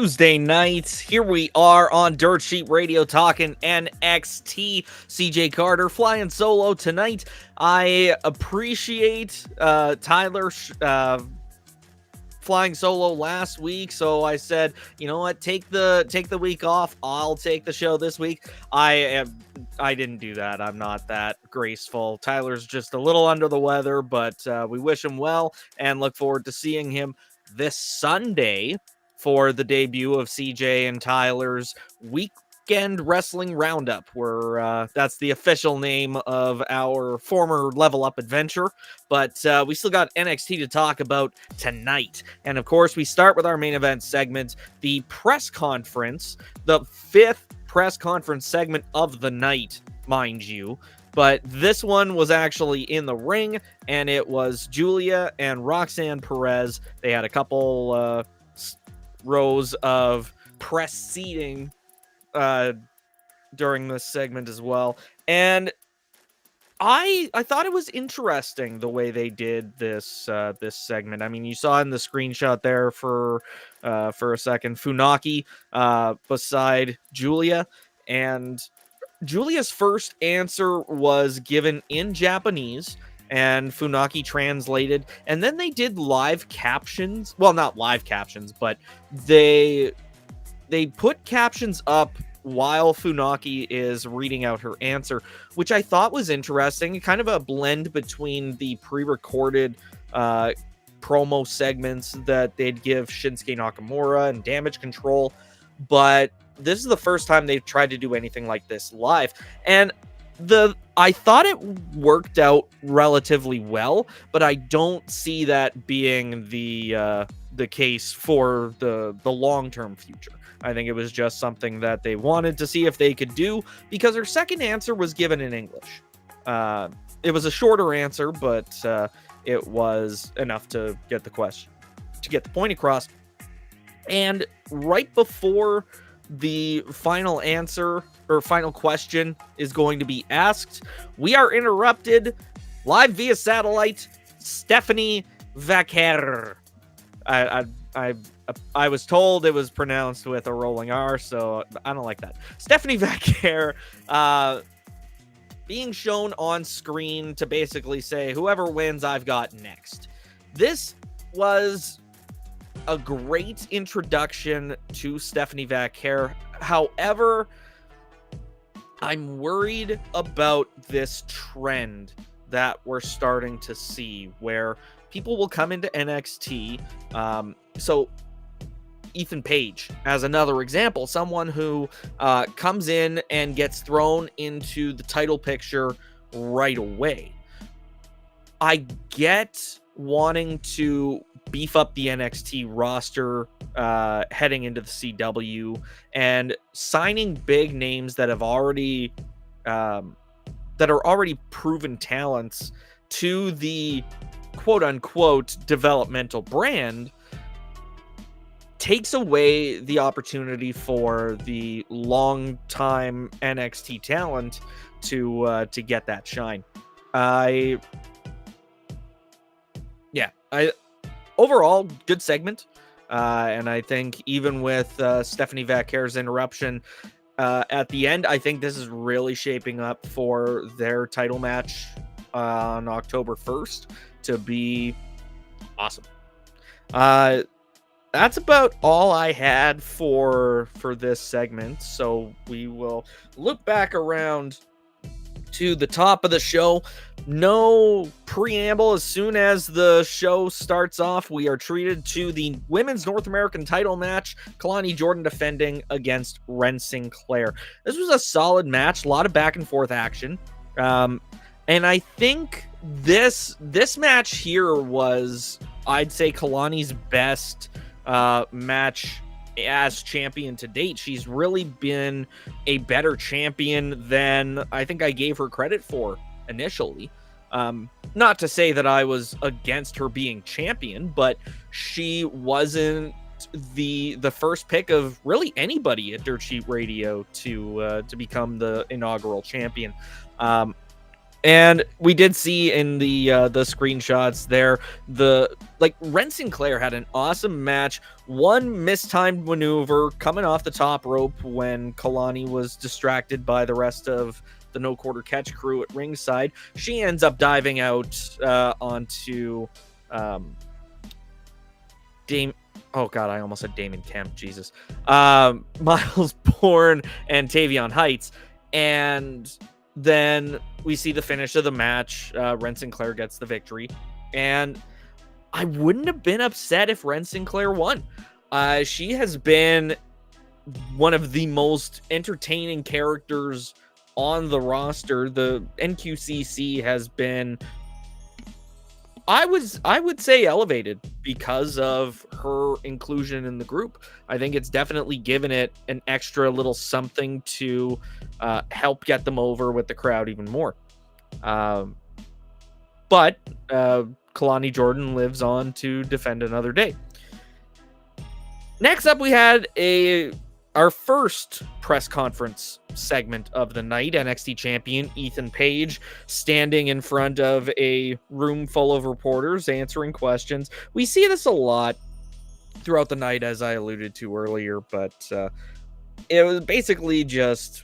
Tuesday night. Here we are on Dirt Sheet Radio talking NXT. CJ Carter flying solo tonight. I appreciate Tyler flying solo last week, so I said, you know what, take the week off. I'll take the show this week. I didn't do that. I'm not that graceful. Tyler's just a little under the weather, but we wish him well and look forward to seeing him this Sunday for the debut of CJ and Tyler's Weekend Wrestling Roundup, where that's the official name of our former Level Up adventure. But we still got NXT to talk about tonight. And of course, we start with our main event segment, the press conference, the fifth press conference segment of the night, mind you. But this one was actually in the ring, and it was Julia and Roxanne Perez. They had a couple rows of press seating during this segment as well. And I thought it was interesting the way they did this this segment. I mean, you saw in the screenshot there for a second, Funaki beside Julia, and Julia's first answer was given in Japanese, and Funaki translated, and then they did live captions. Well, not live captions, but they put captions up while Funaki is reading out her answer, which I thought was interesting. Kind of a blend between the pre-recorded promo segments that they'd give Shinsuke Nakamura and Damage Control, but this is the first time they've tried to do anything like this live, and I thought it worked out relatively well, but I don't see that being the case for the long-term future. I think it was just something that they wanted to see if they could do, because her second answer was given in English. It was a shorter answer, but it was enough to get the point across. And right before the final answer or final question is going to be asked, we are interrupted live via satellite. Stephanie Vaquer. I was told it was pronounced with a rolling R, so I don't like that. Stephanie Vaquer being shown on screen to basically say, whoever wins, I've got next. This was a great introduction to Stephanie Vaquer. However, I'm worried about this trend that we're starting to see where people will come into NXT. So Ethan Page, as another example, someone who comes in and gets thrown into the title picture right away. I get wanting to beef up the NXT roster heading into the CW and signing big names that have already that are already proven talents to the quote unquote developmental brand takes away the opportunity for the long time NXT talent to get that shine. Overall, good segment. And I think even with Stephanie Vaquer's interruption at the end, I think this is really shaping up for their title match on October 1st to be awesome. That's about all I had for this segment. So we will look back around to the top of the show. No preamble. As soon as the show starts off, we are treated to the Women's North American title match. Kalani Jordan defending against Ren Sinclair. This was a solid match. A lot of back and forth action. And I think this match here was, I'd say, Kalani's best match as champion to date. She's really been a better champion than I think I gave her credit for initially. Not to say that I was against her being champion, but she wasn't the first pick of really anybody at Dirt Sheet Radio to become the inaugural champion. And we did see in the screenshots there, Ren Sinclair had an awesome match. One mistimed maneuver coming off the top rope when Kalani was distracted by the rest of the no quarter catch crew at ringside. She ends up diving out onto Dame. Oh God, I almost said Damon Kemp. Jesus, Miles Bourne and Tavion Heights, and then we see the finish of the match. Ren Sinclair gets the victory, and I wouldn't have been upset if Ren Sinclair won. She has been one of the most entertaining characters on the roster. The NQCC has been, I would say, elevated because of her inclusion in the group. I think it's definitely given it an extra little something to help get them over with the crowd even more. But Kalani Jordan lives on to defend another day. Next up, we had our first press conference segment of the night. NXT champion Ethan Page standing in front of a room full of reporters answering questions. We see this a lot throughout the night, as I alluded to earlier, but it was basically just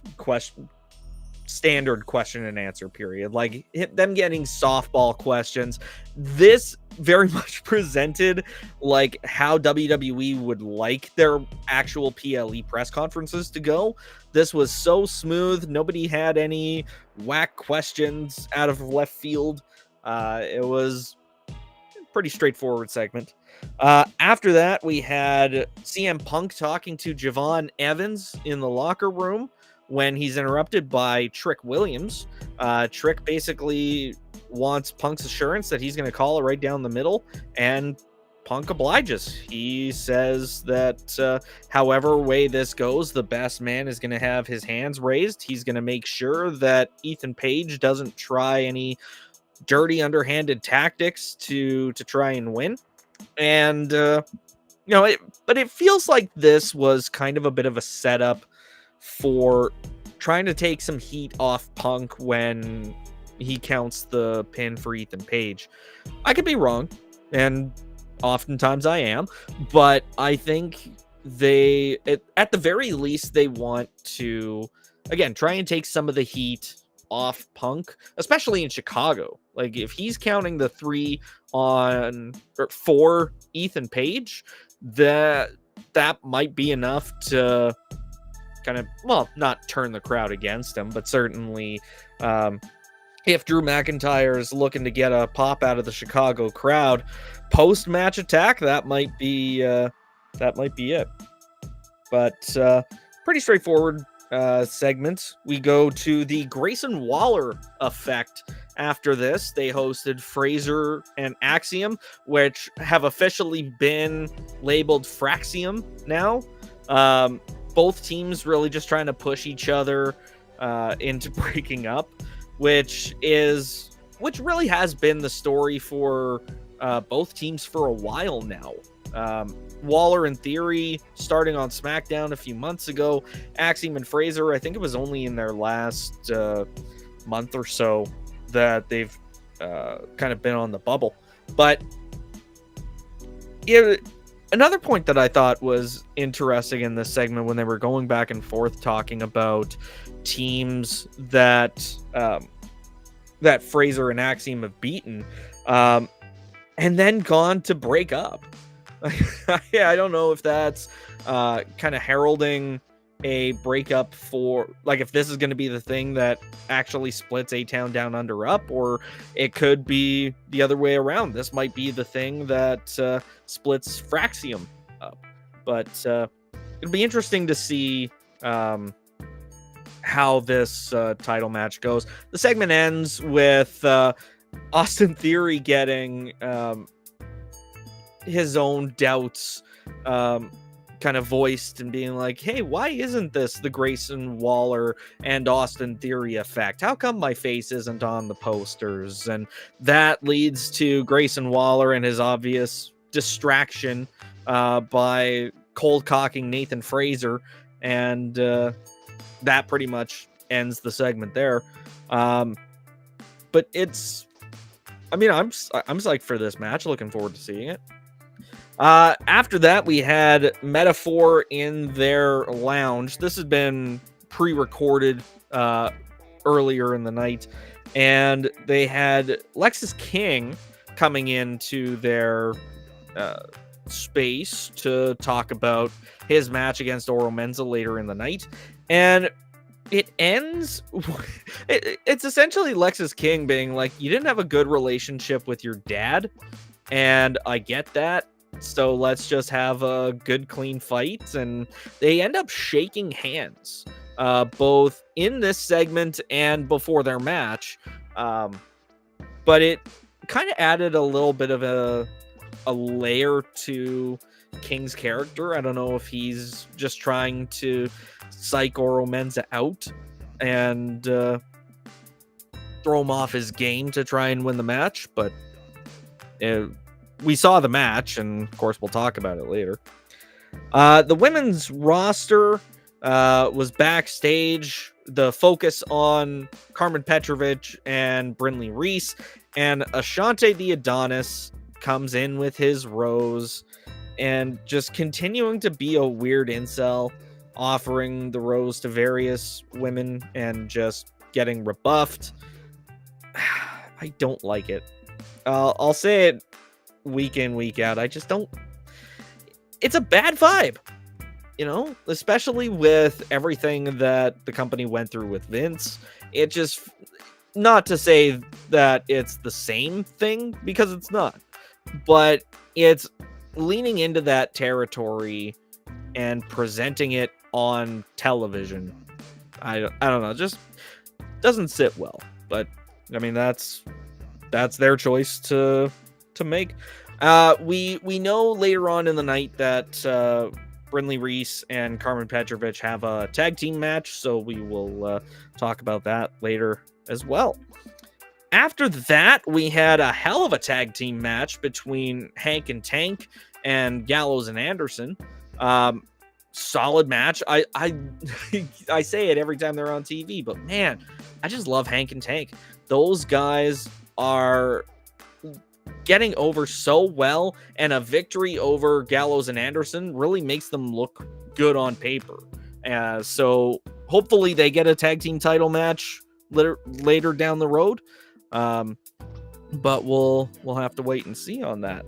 standard question and answer period, like them getting softball questions. This very much presented like how WWE would like their actual PLE press conferences to go. This was so smooth. Nobody had any whack questions out of left field. It was a pretty straightforward segment. After that, we had CM Punk talking to Javon Evans in the locker room when he's interrupted by Trick Williams. Trick basically wants Punk's assurance that he's going to call it right down the middle, and Punk obliges. He says that however way this goes, the best man is going to have his hands raised. He's going to make sure that Ethan Page doesn't try any dirty, underhanded tactics to try and win. And but it feels like this was kind of a bit of a setup for trying to take some heat off Punk when he counts the pin for Ethan Page. I could be wrong, and oftentimes I am, but I think at the very least, they want to, again, try and take some of the heat off Punk, especially in Chicago. Like, if he's counting the 4 Ethan Page, that might be enough to kind of, well, not turn the crowd against him, but certainly if Drew McIntyre is looking to get a pop out of the Chicago crowd post-match attack, that might be it. But pretty straightforward segment. We go to the Grayson Waller effect. After this, they hosted Fraser and Axiom, which have officially been labeled Fraxium now. Both teams really just trying to push each other into breaking up, which really has been the story for both teams for a while now. Waller and Theory starting on SmackDown a few months ago. Axiom and Fraser, I think it was only in their last month or so that they've kind of been on the bubble. But another point that I thought was interesting in this segment, when they were going back and forth talking about teams that Fraser and Axiom have beaten, and then gone to break up. I don't know if that's kind of heralding a breakup for, like, if this is going to be the thing that actually splits A-Town Down Under up, or it could be the other way around. This might be the thing that splits Fraxium up. But it'll be interesting to see how this title match goes. The segment ends with Austin Theory getting his own doubts kind of voiced and being like, hey, why isn't this the Grayson Waller and Austin Theory effect? How come my face isn't on the posters? And that leads to Grayson Waller and his obvious distraction by cold cocking Nathan Fraser, and that pretty much ends the segment there. But it's, I mean, I'm psyched for this match. Looking forward to seeing it. After that, we had Metaphor in their lounge. This has been pre-recorded earlier in the night, and they had Lexis King coming into their space to talk about his match against Oro Menza later in the night, and it ends. It's essentially Lexis King being like, "You didn't have a good relationship with your dad, and I get that. So let's just have a good, clean fight." And they end up shaking hands, both in this segment and before their match. But it kind of added a little bit of a layer to King's character. I don't know if he's just trying to psych Oro Menza out and throw him off his game to try and win the match, but we saw the match, and of course we'll talk about it later. The women's roster was backstage. The focus on Carmen Petrovic and Brindley Reese, and Ashante the Adonis comes in with his rose and just continuing to be a weird incel, offering the rose to various women and just getting rebuffed. I don't like it. I'll say it week in, week out. I just don't. It's a bad vibe, especially with everything that the company went through with Vince. It just, not to say that it's the same thing, because it's not, but it's leaning into that territory and presenting it on television. I don't know, just doesn't sit well. But I mean, that's their choice to make. We know later on in the night that Brindley Reese and Carmen Petrovic have a tag team match, so we will talk about that later as well. After that, we had a hell of a tag team match between Hank and Tank and Gallows and Anderson. Solid match. I I say it every time they're on TV, but man, I just love Hank and Tank. Those guys are getting over so well, and a victory over Gallows and Anderson really makes them look good on paper. So hopefully they get a tag team title match later down the road. But we'll have to wait and see on that.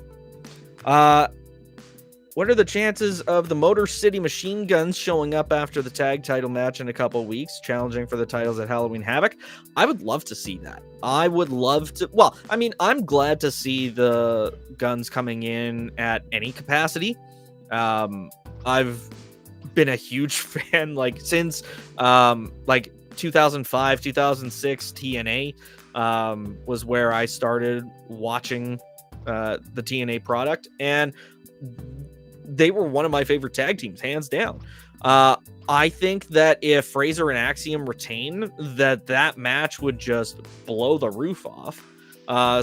What are the chances of the Motor City Machine Guns showing up after the tag title match in a couple weeks, challenging for the titles at Halloween Havoc? I would love to see that. I would love to. Well, I mean, I'm glad to see the Guns coming in at any capacity. I've been a huge fan, since 2005, 2006 TNA was where I started watching the TNA product, and they were one of my favorite tag teams, hands down. I think that if Fraser and Axiom retain, that match would just blow the roof off.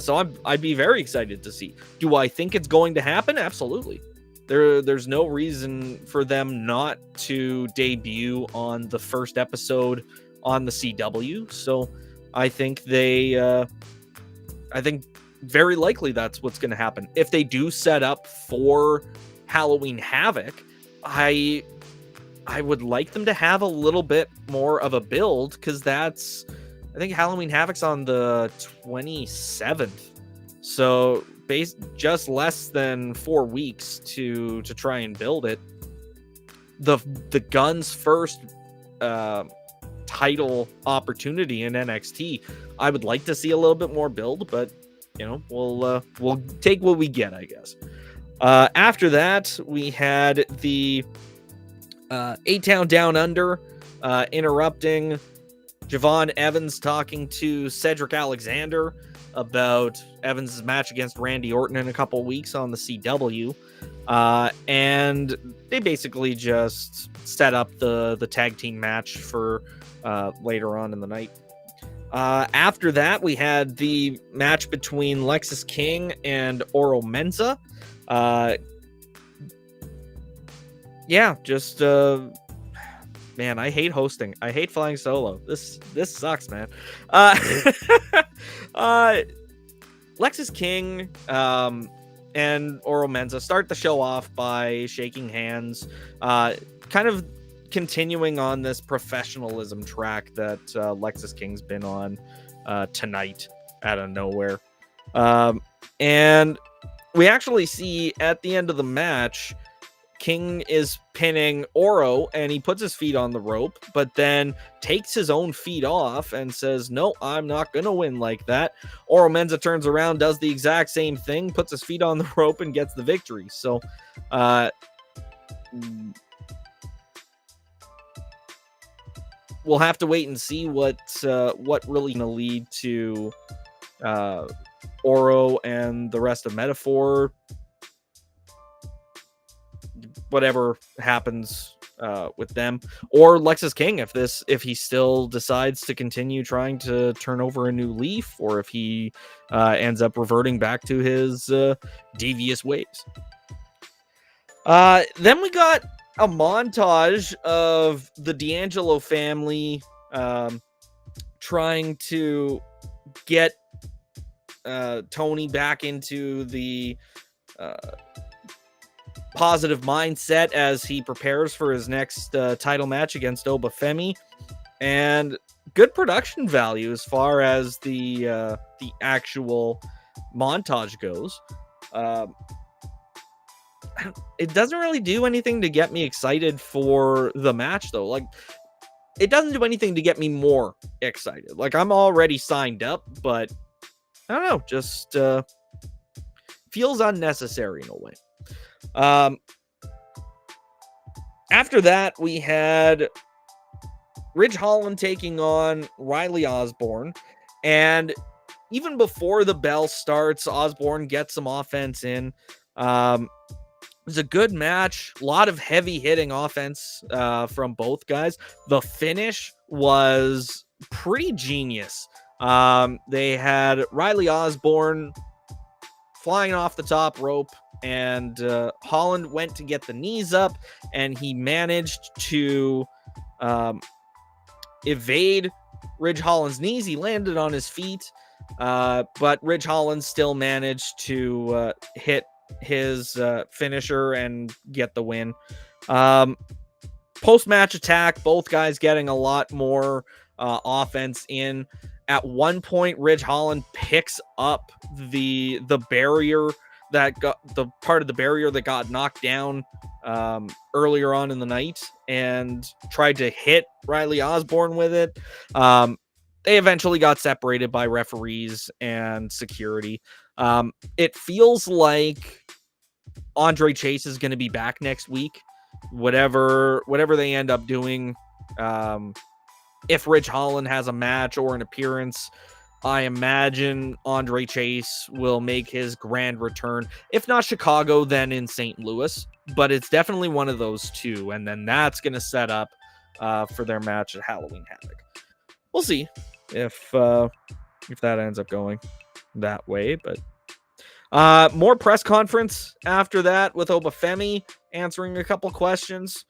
So I'd be very excited to see. Do I think it's going to happen? Absolutely. There's no reason for them not to debut on the first episode on the CW. So I think I think very likely that's what's going to happen. If they do set up for Halloween Havoc, I would like them to have a little bit more of a build, because I think Halloween Havoc's on the 27th, so just less than 4 weeks to try and build it. The Guns' first title opportunity in NXT, I would like to see a little bit more build, but we'll take what we get, I guess. After that, we had the A-Town Down Under interrupting Javon Evans talking to Cedric Alexander about Evans' match against Randy Orton in a couple weeks on the CW. And they basically just set up the tag team match for later on in the night. After that, we had the match between Lexis King and Oro Menza. Man, I hate hosting. I hate flying solo. This sucks, man. uh, Lexis King and Oro Menza start the show off by shaking hands, kind of continuing on this professionalism track that Lexis King's been on tonight out of nowhere. And we actually see at the end of the match, King is pinning Oro and he puts his feet on the rope, but then takes his own feet off and says, no, I'm not going to win like that. Oro Menza turns around, does the exact same thing, puts his feet on the rope and gets the victory. So, we'll have to wait and see what really going to lead to Oro and the rest of Metaphor. Whatever happens with them, or Lexis King, if he still decides to continue trying to turn over a new leaf, or if he ends up reverting back to his devious ways. Then we got a montage of the D'Angelo family trying to get Tony back into the positive mindset as he prepares for his next title match against Obafemi, and good production value as far as the actual montage goes. It doesn't really do anything to get me excited for the match, though. Like, it doesn't do anything to get me more excited. Like, I'm already signed up, but I don't know, just feels unnecessary in a way. After that, we had Ridge Holland taking on Riley Osborne, and even before the bell starts, Osborne gets some offense in. It was a good match, a lot of heavy hitting offense from both guys. The finish was pretty genius. They had Riley Osborne flying off the top rope, and Holland went to get the knees up, and he managed to evade Ridge Holland's knees. He landed on his feet, but Ridge Holland still managed to hit his finisher and get the win. Post-match attack, both guys getting a lot more offense in. At one point, Ridge Holland picks up the barrier that got the part of the barrier that got knocked down earlier on in the night, and tried to hit Riley Osborne with it. They eventually got separated by referees and security. It feels like Andre Chase is going to be back next week. Whatever they end up doing, if Ridge Holland has a match or an appearance, I imagine Andre Chase will make his grand return. If not Chicago, then in St. Louis. But it's definitely one of those two. And then that's going to set up for their match at Halloween Havoc. We'll see if that ends up going that way. But more press conference after that with Obafemi answering a couple questions.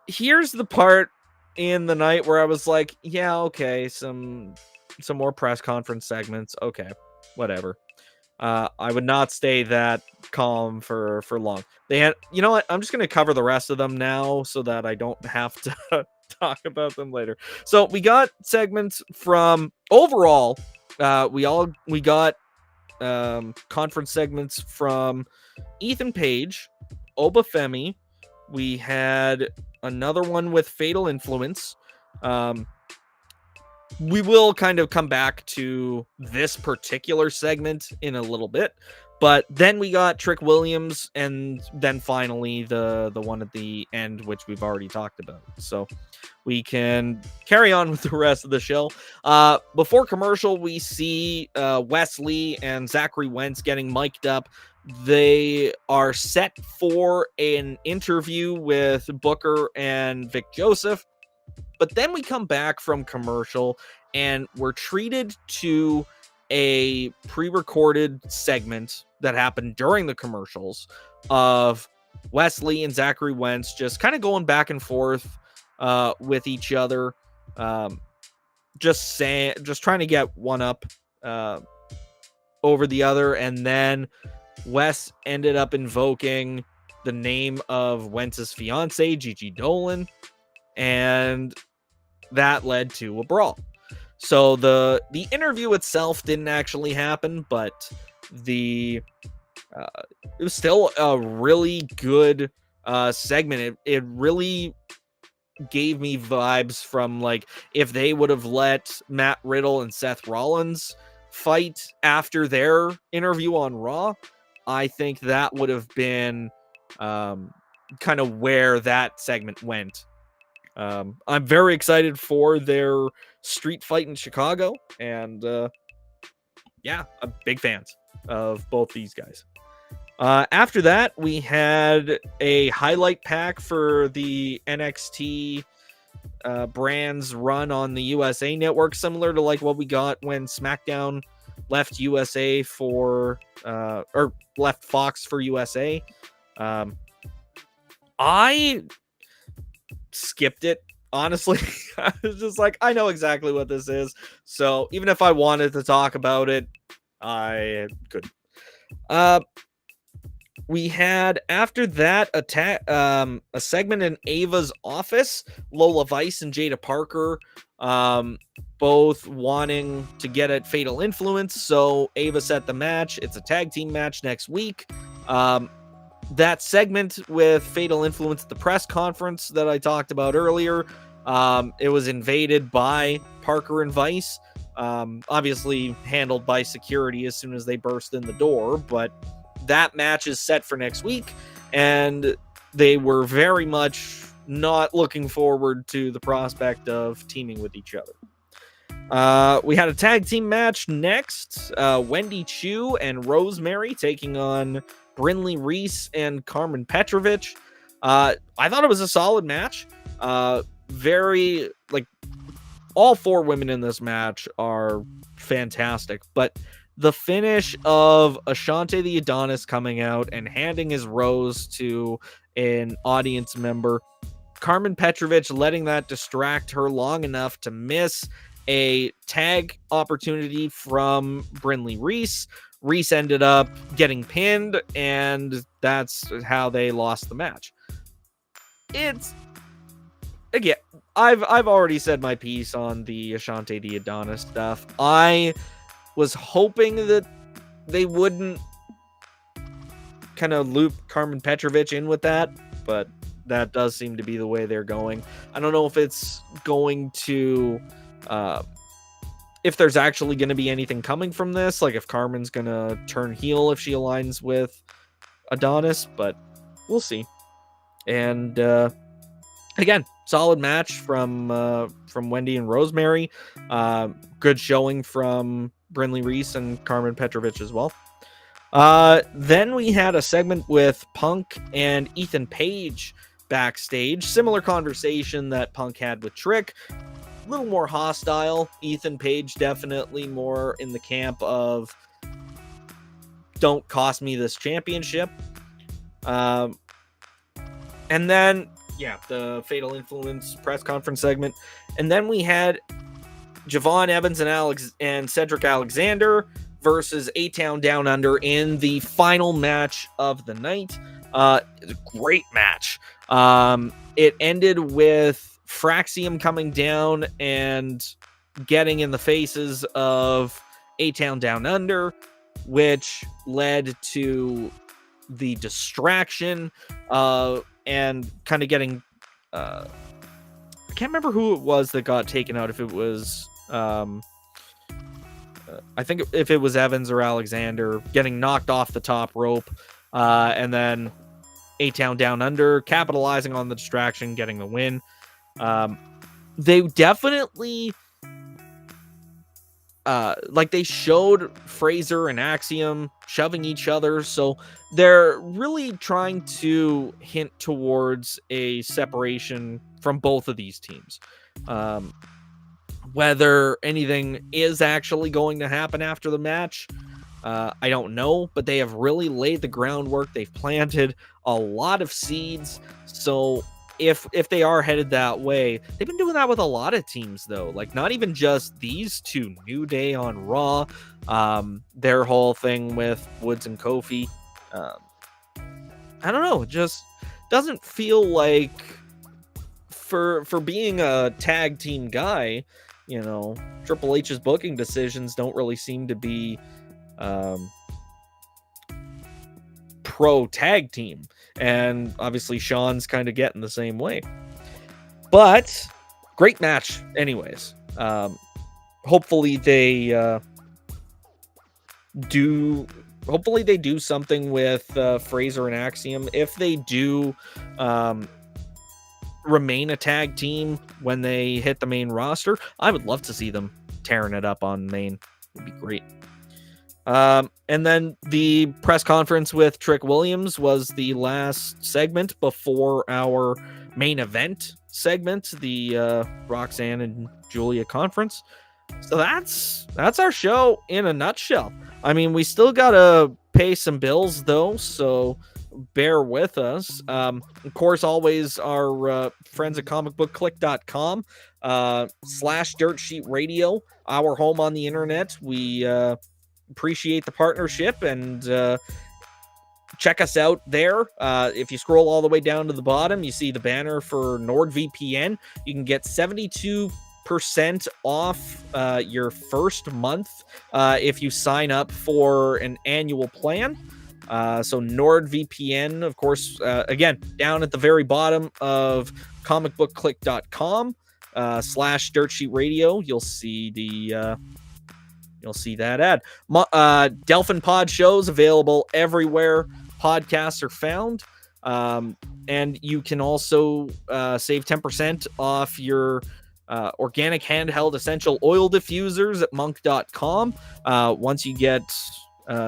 Here's the part in the night where I was like, yeah, okay, some more press conference segments. Okay, whatever. I would not stay that calm for long. They had, you know what? I'm just going to cover the rest of them now so that I don't have to talk about them later. So we got segments from overall. We got conference segments from Ethan Page, Obafemi. We had another one with Fatal Influence. We will kind of come back to this particular segment in a little bit, but then we got Trick Williams, and then finally the one at the end, which we've already talked about. So we can carry on with the rest of the show. Before commercial, we see Wesley and Zachary Wentz getting mic'd up. They are set for an interview with Booker and Vic Joseph. But then we come back from commercial and we're treated to a pre-recorded segment that happened during the commercials of Wesley and Zachary Wentz just kind of going back and forth with each other. just trying to get one up over the other, and then Wes ended up invoking the name of Wentz's fiance, Gigi Dolan, and that led to a brawl. So the interview itself didn't actually happen, but it was still a really good segment. It really gave me vibes from like if they would have let Matt Riddle and Seth Rollins fight after their interview on Raw. I think that would have been kind of where that segment went. I'm very excited for their street fight in Chicago, and yeah, I'm big fans of both these guys. After that, we had a highlight pack for the NXT brands run on the USA Network, similar to like what we got when SmackDown left USA for or left Fox for USA. I skipped it, honestly. I was just like, I know exactly what this is, so even if I wanted to talk about it, I couldn't. We had after that a segment in Ava's office. Lola Vice and Jada Parker both wanting to get at Fatal Influence, so Ava set the match. It's a tag team match next week. That segment with Fatal Influence at the press conference that I talked about earlier, it was invaded by Parker and Vice, obviously handled by security as soon as they burst in the door, but that match is set for next week, and they were very much not looking forward to the prospect of teaming with each other. We had a tag team match next. Wendy Chu and Rosemary taking on Brinley Reese and Carmen Petrovich. I thought it was a solid match. Very, like, all four women in this match are fantastic, but the finish of Ashante the Adonis coming out and handing his rose to an audience member, Carmen Petrovich letting that distract her long enough to miss a tag opportunity from Brinley Reese. Reese ended up getting pinned, and that's how they lost the match. It's, again, I've already said my piece on the Ashante the Adonis stuff. I was hoping that they wouldn't kind of loop Carmen Petrovich in with that, but that does seem to be the way they're going. I don't know if it's going to if there's actually going to be anything coming from this, like if Carmen's going to turn heel if she aligns with Adonis, but we'll see. And again, solid match from Wendy and Rosemary. Good showing from Brinley Reese and Carmen Petrovich as well. Then we had a segment with Punk and Ethan Page backstage. Similar conversation that Punk had with Trick. A little more hostile. Ethan Page definitely more in the camp of don't cost me this championship. And then, yeah, the Fatal Influence press conference segment. And then we had Javon Evans and Cedric Alexander versus A-Town Down Under in the final match of the night. Great match. It ended with Fraxium coming down and getting in the faces of A-Town Down Under, which led to the distraction and kind of getting I can't remember who it was that got taken out, if it was I think if it was Evans or Alexander getting knocked off the top rope, and then A-Town Down Under capitalizing on the distraction, getting the win. They definitely like they showed Fraser and Axiom shoving each other, so they're really trying to hint towards a separation from both of these teams. Whether anything is actually going to happen after the match, I don't know, but they have really laid the groundwork. They've planted a lot of seeds, so if they are headed that way. They've been doing that with a lot of teams, though. Like, not even just these two. New Day on Raw, their whole thing with Woods and Kofi. I don't know, it just doesn't feel like for being a tag team guy, Triple H's booking decisions don't really seem to be pro tag team. And obviously Sean's kind of getting the same way. But great match anyways. Hopefully they do something with Fraser and Axiom. If they do remain a tag team when they hit the main roster, I would love to see them tearing it up on main. It'd be great. And then the press conference with Trick Williams was the last segment before our main event segment, the Roxanne and Julia conference. So that's our show in a nutshell. I mean, we still gotta pay some bills though, so bear with us. Of course, always our friends at comicbookclick.com /dirtsheetradio, our home on the internet. We appreciate the partnership, and check us out there. If you scroll all the way down to the bottom, you see the banner for NordVPN. You can get 72% off your first month if you sign up for an annual plan. So NordVPN, of course, again, down at the very bottom of comicbookclick.com /dirtsheetradio, you'll see that ad. Delphin Pod shows available everywhere podcasts are found. And you can also save 10% off your organic handheld essential oil diffusers at monk.com. Once you get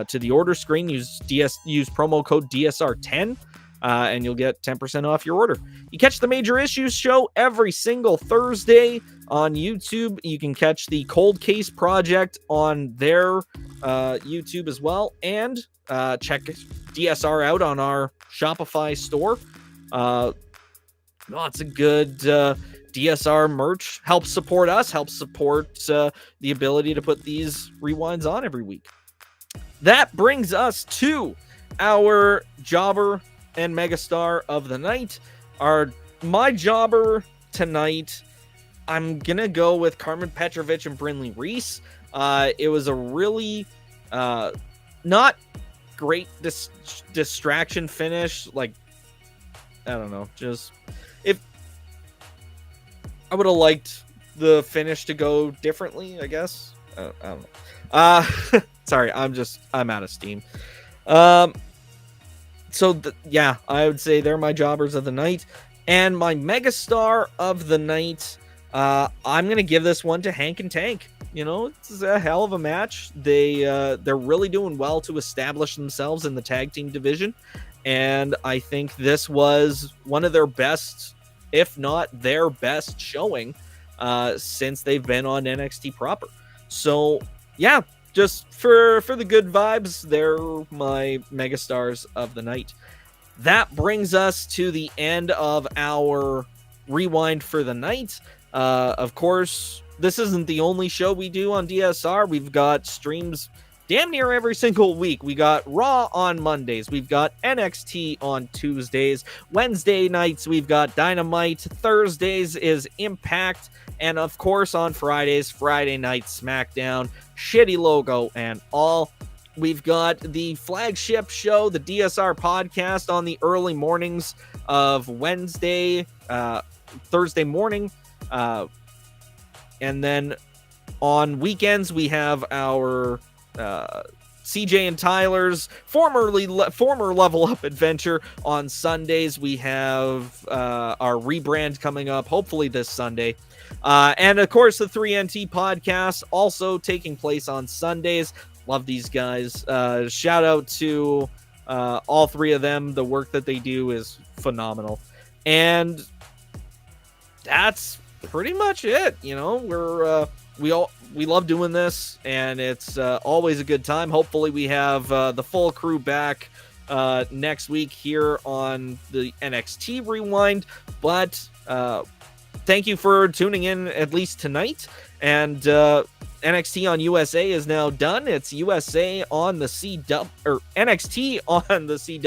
to the order screen, use promo code DSR10 and you'll get 10% off your order. You catch the Major Issues show every single Thursday on YouTube. You can catch the Cold Case Project on their YouTube as well, and check DSR out on our Shopify store. Lots of good DSR merch. Helps support us, helps support the ability to put these rewinds on every week. That brings us to our jobber and megastar of the night. My jobber tonight, I'm gonna go with Carmen Petrovich and Brynlee Reese. It was a really not great distraction finish. Like, I don't know, just if I would have liked the finish to go differently, I guess. I don't know. Sorry, I'm out of steam. So I would say they're my jobbers of the night. And my megastar of the night, I'm gonna give this one to Hank and Tank. It's a hell of a match. They're really doing well to establish themselves in the tag team division, and I think this was one of their best, if not their best showing since they've been on NXT proper. So yeah, just for the good vibes, they're my megastars of the night. That brings us to the end of our rewind for the night. Of course, this isn't the only show we do on DSR. We've got streams damn near every single week. We got Raw on Mondays. We've got NXT on Tuesdays. Wednesday nights, we've got Dynamite. Thursdays is Impact. And of course, on Friday night, SmackDown. Shitty logo and all. We've got the flagship show, the DSR podcast, on the early mornings of Thursday morning. And then on weekends, we have our CJ and Tyler's former Level Up adventure. On Sundays, we have our rebrand coming up, hopefully this Sunday. And of course, the 3NT podcast also taking place on Sundays. Love these guys. Shout out to all three of them. The work that they do is phenomenal. And that's pretty much it. We love doing this, and it's always a good time. Hopefully we have the full crew back next week here on the NXT Rewind. But thank you for tuning in at least tonight. And NXT on USA is now done. It's USA on the CW, or NXT on the CW.